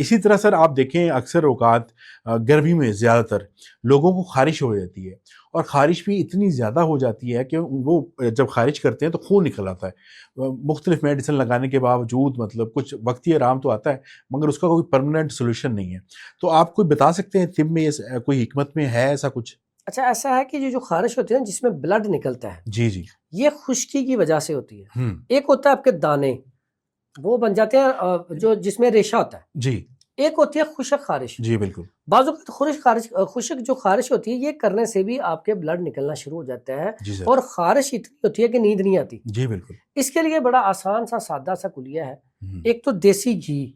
इसी तरह सर आप देखें अक्सर औकात गर्मी में ज़्यादातर लोगों को ख़ारिश हो जाती है, और ख़ारिश भी इतनी ज़्यादा हो जाती है कि वो जब ख़ारिश करते हैं तो खून निकल आता है। मुख्तलिफ मेडिसिन लगाने के बावजूद मतलब कुछ वक्ती आराम तो आता है, मगर उसका कोई परमानेंट सोल्यूशन नहीं है। तो आप कोई बता सकते हैं तिब में कोई हिकमत में है ऐसा कुछ? अच्छा, ऐसा है कि ये जो खारिश होती है ना, जिसमें ब्लड निकलता है, जी जी। ये खुश्की की वजह से होती है। एक होता है आपके दाने, वो बन जाते हैं जो जिसमें रेशा होता है जी। एक होती है खुशक खारिश। जी बिल्कुल। बाजू खुशक जो खारिश होती है, ये करने से भी आपके ब्लड निकलना शुरू हो जाता है, जी सर। और खारिश इतनी होती है कि नींद नहीं आती। जी बिल्कुल। इसके लिए बड़ा आसान सा सादा सा कुलिया है। एक तो देसी घी,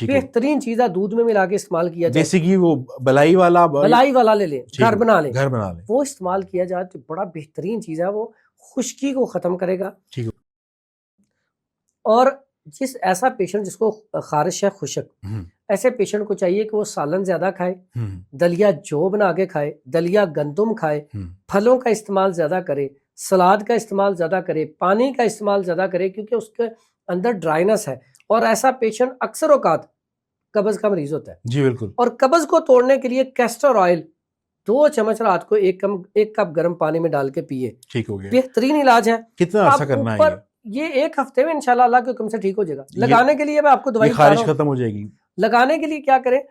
बेहतरीन चीज है, दूध में मिला के इस्तेमाल किया जाए। देसी घी वो बलाई वाला ले लें, घर बना लें, घर वो इस्तेमाल किया जाए तो बड़ा बेहतरीन चीज है, वो खुश्की को खत्म करेगा। ठीक है। और जिस ऐसा पेशेंट जिसको खारिश है खुशक, ऐसे पेशेंट को चाहिए कि वो सालन ज्यादा खाए, दलिया जौ बना के खाए, दलिया गंदुम खाए, फलों का इस्तेमाल ज्यादा करे, सलाद का इस्तेमाल ज्यादा करे, पानी का इस्तेमाल ज्यादा करे, क्योंकि उसके अंदर ड्राइनेस है। और ऐसा पेशेंट अक्सर औकात कब्ज का मरीज होता है। जी बिल्कुल। और कब्ज को तोड़ने के लिए कैस्टर ऑयल 2 चम्मच रात को 1 कप गर्म पानी में डाल के पिए, ठीक हो गया। बेहतरीन इलाज है। कितना अर्सा करना है ये 1 हफ्ते में इंशाल्लाह अल्लाह के हुक्म से ठीक हो जाएगा। लगाने के लिए मैं आपको दवाई खारिश खत्म हो जाएगी। लगाने के लिए क्या करें,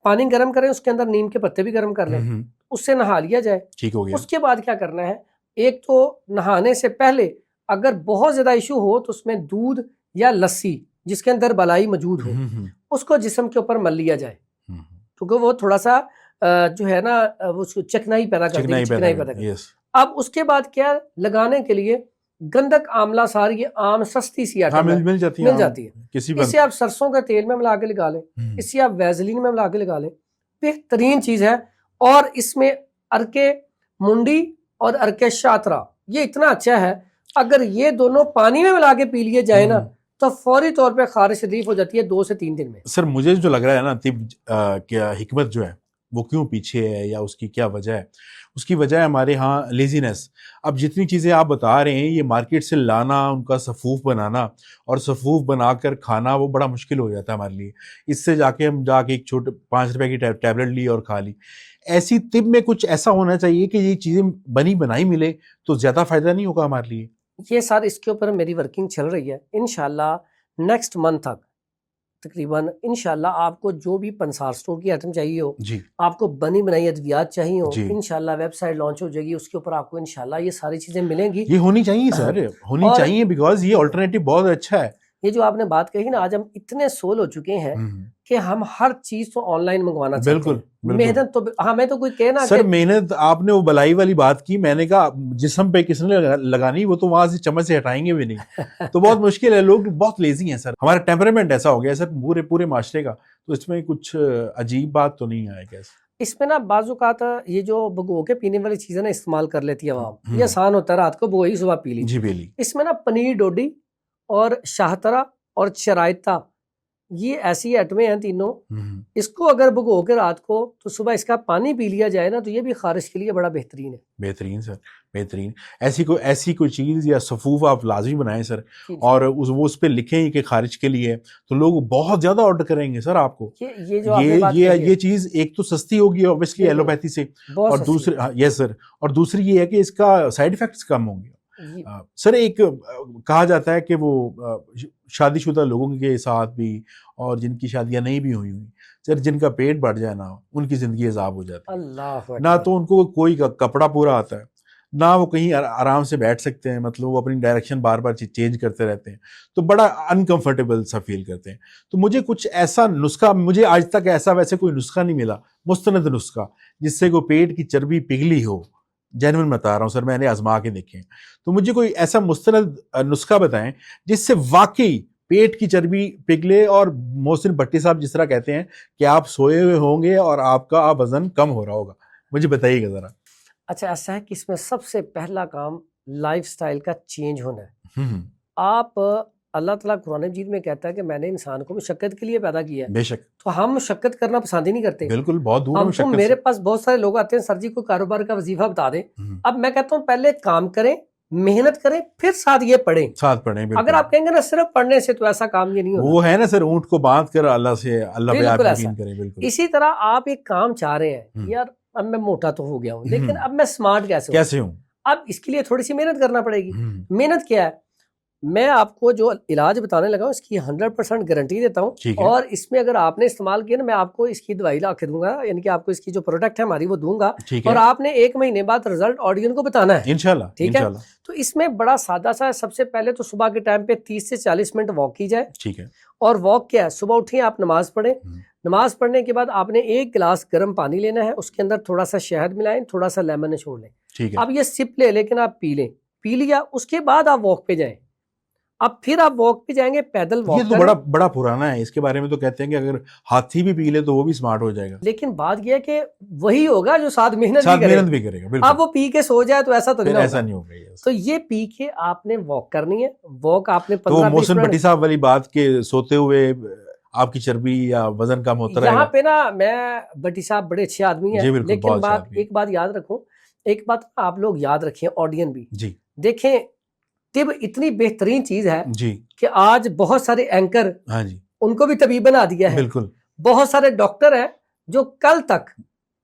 पानी गर्म करें, उसके अंदर नीम के पत्ते भी गर्म कर लें, उससे नहा लिया जाए, ठीक हो गया। उसके बाद क्या करना है, एक तो नहाने से पहले अगर बहुत ज्यादा इशू हो तो उसमें दूध या लस्सी जिसके अंदर बलाई मौजूद हो, उसको जिस्म के ऊपर मल लिया जाए, क्योंकि वो थोड़ा सा जो है ना वो चिकनाई पैदा करती है। अब उसके बाद क्या लगाने के लिए गंधक आंवला सार, ये आम सस्ती सी आइटम मिल जाती है। इसे आप सरसों के तेल में मिला के लगा लें, इसे आप वैसलीन में मिला के लगा लें, बेहतरीन चीज है। और इसमें अर्के मुंडी और अर्के शातरा, ये इतना अच्छा है, अगर ये दोनों पानी में मिला के पी लिए जाए ना तो फौरी तौर पे खारिश रिलीफ हो जाती है 2 से 3 दिन में। सर मुझे जो लग रहा है ना तिब क्या हिकमत जो है वो क्यों पीछे है या उसकी क्या वजह है, उसकी वजह है हमारे यहाँ लेजीनेस। अब जितनी चीज़ें आप बता रहे हैं ये मार्केट से लाना, उनका सफ़ूफ बनाना और सफ़ूफ बनाकर खाना वो बड़ा मुश्किल हो जाता है हमारे लिए। इससे हम जाके एक छोटे 5 रुपए की टैबलेट ली और खा ली। ऐसी तिब में कुछ ऐसा होना चाहिए कि ये चीज़ें बनी बनाई मिले तो ज़्यादा फ़ायदा नहीं होगा हमारे लिए। ये सर इसके ऊपर मेरी वर्किंग चल रही है। इंशाल्लाह नेक्स्ट मंथ तक तकरीबन इंशाल्लाह आपको जो भी पंसार स्टोर की आइटम चाहिए हो जी, आपको बनी बनाई अद्वियात चाहिए हो, इंशाल्लाह वेबसाइट लॉन्च हो जाएगी, उसके ऊपर आपको इंशाल्लाह ये सारी चीजें मिलेंगी। ये होनी चाहिए सर, होनी चाहिए, बिकॉज ये ऑल्टरनेटिव बहुत अच्छा है। ये जो आपने बात कही ना, आज हम इतने सोल हो चुके हैं कि हम हर चीज तो ऑनलाइन मंगवाना चाहते हैं। मेहनत तो हमें तो कोई कहना सर मेहनत आपने वो बलाई वाली बात की, मैंने कहा जिस्म पे किसने लगानी, वो तो वहां से चम्मच से हटाएंगे भी नहीं तो बहुत मुश्किल है। लोग बहुत लेजी हैं सर, हमारा टेम्परामेंट ऐसा हो गया सर पूरे माशरे का, तो इसमें कुछ अजीब बात तो नहीं आएगा। इसमें ना बाजुकात ये जो भगो के पीने वाली चीजें ना इस्तेमाल कर लेती है आवाम, ये आसान होता है, रात को भगोई सुबह पी ली जी। इसमें ना पनीर डोडी और शाहतरा और शरायता, ये ऐसी आइटमें हैं तीनों, इसको अगर भगो के रात को तो सुबह इसका पानी पी लिया जाए ना तो ये भी खारिश के लिए बड़ा बेहतरीन है। बेहतरीन सर, बेहतरीन। ऐसी कोई चीज़ या सफूफ आप लाजमी बनाएं सर, और उस पर लिखें कि खारिज के लिए, तो लोग बहुत ज़्यादा ऑर्डर करेंगे सर आपको। ये चीज़ एक तो सस्ती होगी ऑब्वियसली एलोपैथी से, और दूसरी यस सर, और दूसरी ये है कि इसका साइड इफेक्ट्स कम होंगे। सर एक कहा जाता है कि वो शादीशुदा लोगों के साथ भी, और जिनकी शादियां नहीं भी हुई सर, जिनका पेट बढ़ जाए ना उनकी जिंदगी अजाब हो जाती है। ना तो उनको कोई कपड़ा पूरा आता है, ना वो कहीं आराम से बैठ सकते हैं, मतलब वो अपनी डायरेक्शन बार बार चेंज करते रहते हैं, तो बड़ा अनकंफर्टेबल सा फील करते हैं। तो मुझे कुछ ऐसा नुस्खा, मुझे आज तक ऐसा वैसे कोई नुस्खा नहीं मिला, मुस्तनद नुस्खा जिससे को पेट की चर्बी पिघली हो। जेन्युइन बता रहा हूँ सर, मैंने आजमा के देखे। तो मुझे कोई ऐसा मुस्तनद नुस्खा बताएं जिससे वाकई पेट की चर्बी पिघले, और मोहसिन भट्टी साहब जिस तरह कहते हैं कि आप सोए हुए होंगे और आपका वजन कम हो रहा होगा। मुझे बताइएगा जरा। अच्छा, ऐसा है कि इसमें सबसे पहला काम लाइफस्टाइल का चेंज होना है। आप अल्लाह ताला कुरान मजीद में कहता है कि मैंने इंसान को मुशक्कत के लिए पैदा किया है। बेशक। तो हम मुशक्कत करना पसंद ही नहीं करते। बिल्कुल, बहुत दूर है मुशक्कत से। मेरे पास बहुत सारे लोग आते हैं, सर जी कोई कारोबार का वजीफा बता दें। अब मैं कहता हूँ पहले काम करें, मेहनत करें, फिर साथ ये पढ़ें। अगर आप कहेंगे ना सिर्फ पढ़ने से, तो ऐसा काम ये नहीं होता। वो है ना सर, ऊंट को बांध कर अल्लाह से अल्लाह पे आप यकीन करें। बिल्कुल इसी तरह आप एक काम चाह रहे हैं, यार अब मैं मोटा तो हो गया हूँ, लेकिन अब मैं स्मार्ट कैसे हूँ? अब इसके लिए थोड़ी सी मेहनत करना पड़ेगी। मेहनत क्या है? मैं आपको जो इलाज बताने लगा हूँ इसकी 100% गारंटी देता हूँ, और इसमें अगर आपने इस्तेमाल किया ना, मैं आपको इसकी दवाई ला के दूंगा, यानी कि आपको इसकी जो प्रोडक्ट है हमारी वो दूंगा, और आपने 1 महीने बाद रिजल्ट ऑडियंस को बताना है इंशाल्लाह। ठीक है? तो इसमें बड़ा सादा सा है। सबसे पहले तो सुबह के टाइम पे 30 से 40 मिनट वॉक की जाए। ठीक है। और वॉक क्या है? सुबह उठिए, आप नमाज पढ़ें। नमाज पढ़ने के बाद आपने 1 गिलास गर्म पानी लेना है, उसके अंदर थोड़ा सा शहद मिलाएं, थोड़ा सा लेमन निचोड़ लें। ठीक है। अब ये सिप ले, लेकिन आप पी लें। पी लिया, उसके बाद आप वॉक पे जाएं। अब फिर आप वॉक पे जाएंगे, पैदल वॉक। ये तो बड़ा पुराना है, इसके बारे में तो कहते हैं कि अगर हाथी भी पी ले तो वो भी स्मार्ट हो जाएगा। लेकिन बात यह है कि वही होगा जो साथ मेहनत भी करेगा। अब वो पी के सो जाए तो ऐसा तो नहीं होगा। तो ये पी के आपने वॉक करनी है। वॉक आपने 15-20 मिनट। मोहसिन भट्टी साहब वाली बात के सोते हुए आपकी चर्बी या वजन कम होता रहेगा। यहाँ पे ना, मैं भट्टी साहब बड़े अच्छे आदमी है, लेकिन एक बात याद रखूं, एक बात आप लोग याद रखें, ऑडियंस भी जी देखें, तिब इतनी बेहतरीन चीज है जी कि आज बहुत सारे एंकर, हाँ जी, उनको भी तबीब बना दिया है। बिल्कुल। बहुत सारे डॉक्टर हैं जो कल तक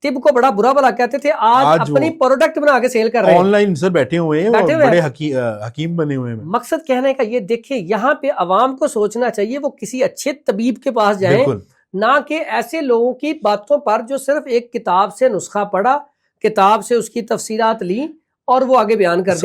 तिब को बड़ा बुरा भला कहते थे, आज अपनी प्रोडक्ट बना के सेल कर रहे हैं। ऑनलाइन सर बैठे हुए हैं, बड़े हकीम बने हुए हैं। मकसद कहने का ये, देखें यहाँ पे अवाम को सोचना चाहिए वो किसी अच्छे तबीब के पास जाएं, ना कि ऐसे लोगों की बातों पर जो सिर्फ एक किताब से नुस्खा पढ़ा, किताब से उसकी तफसीरात ली और वो आगे बयान कर दी।